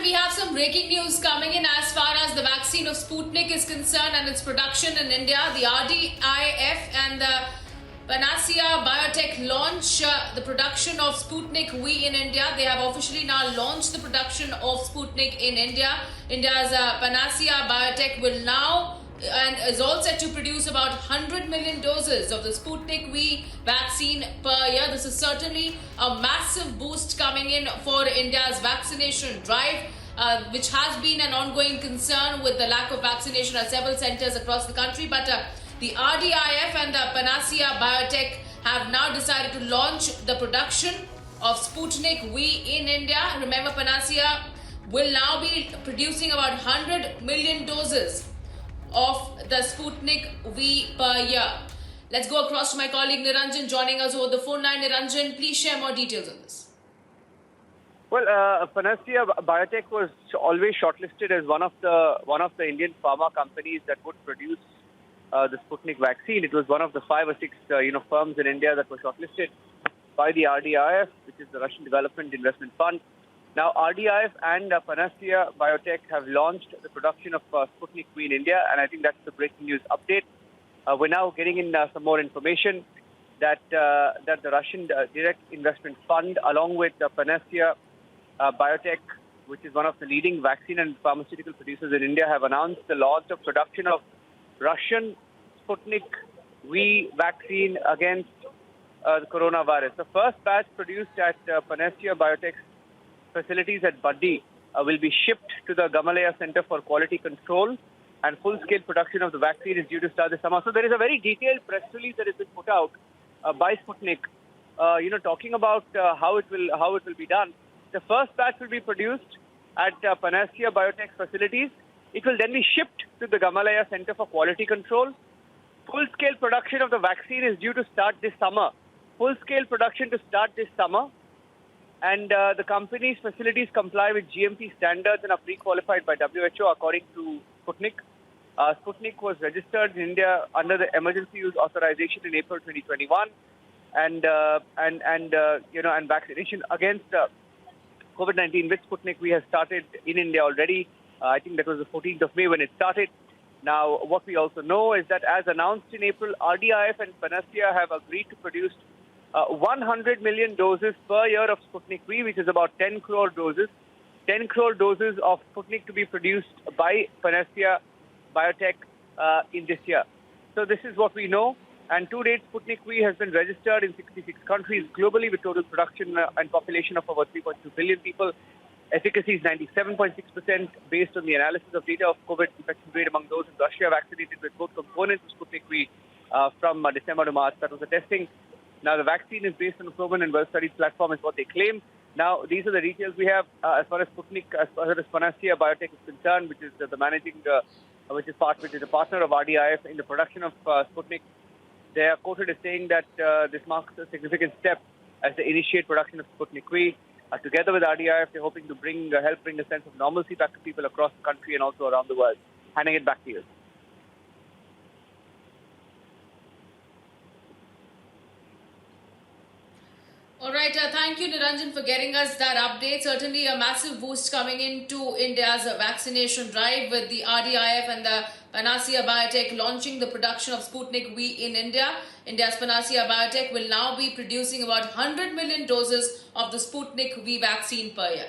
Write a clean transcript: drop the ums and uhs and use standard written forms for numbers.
we have some breaking news coming in as far as the vaccine of Sputnik is concerned and its production in India. The RDIF and the Panacea Biotech launch the production of Sputnik V in India. They have officially now launched the production of Sputnik in India. India's Panacea Biotech will now and is all set to produce about 100 million doses of the Sputnik V vaccine per year. This is certainly a massive boost coming in for India's vaccination drive, which has been an ongoing concern with the lack of vaccination at several centers across the country. But the RDIF and the Panacea Biotech have now decided to launch the production of Sputnik V in India. Remember, Panacea will now be producing about 100 million doses of the Sputnik V per year. Let's go across to my colleague Niranjan joining us over the phone line. Niranjan, please share more details on this. Well, Panacea Biotech was always shortlisted as one of the Indian pharma companies that would produce the Sputnik vaccine. It was one of the 5 or 6 firms in India that were shortlisted by the RDIF, which is the Russian Development Investment Fund. Now, RDIF and Panacea Biotech have launched the production of Sputnik V in India, and I think that's the breaking news update. We're now getting in some more information that the Russian Direct Investment Fund, along with Panacea Biotech, which is one of the leading vaccine and pharmaceutical producers in India, have announced the launch of production of Russian Sputnik V vaccine against the coronavirus. The first batch produced at Panacea Biotech's facilities at Baddi will be shipped to the Gamaleya Center for Quality Control, and full-scale production of the vaccine is due to start this summer. So there is a very detailed press release that has been put out by Sputnik, talking about how it will be done. The first batch will be produced at Panacea Biotech facilities. It will then be shipped to the Gamaleya Center for Quality Control. Full-scale production of the vaccine is due to start this summer. Full-scale production to start this summer. And the company's facilities comply with GMP standards and are pre-qualified by WHO, according to Sputnik. Sputnik was registered in India under the emergency use authorization in April 2021, and vaccination against COVID-19 with Sputnik we have started in India already. I think that was the 14th of May when it started. Now, what we also know is that, as announced in April, RDIF and Panacea have agreed to produce 100 million doses per year of Sputnik V, which is about 10 crore doses. 10 crore doses of Sputnik to be produced by Panacea Biotech in this year. So this is what we know. And to date, Sputnik V has been registered in 66 countries globally with total production and population of over 3.2 billion people. Efficacy is 97.6% based on the analysis of data of COVID infection rate among those in Russia vaccinated with both components of Sputnik V from December to March. That was the testing. Now, the vaccine is based on a proven and well-studied platform, is what they claim. Now, these are the details we have as far as Sputnik, as far as Panacea Biotech is concerned, which is a partner of RDIF in the production of Sputnik. They are quoted as saying that this marks a significant step as they initiate production of Sputnik V. Together with RDIF, they're hoping to help bring a sense of normalcy back to people across the country and also around the world. Handing it back to you. All right, thank you, Niranjan, for getting us that update. Certainly a massive boost coming into India's vaccination drive with the RDIF and the Panacea Biotech launching the production of Sputnik V in India. India's Panacea Biotech will now be producing about 100 million doses of the Sputnik V vaccine per year.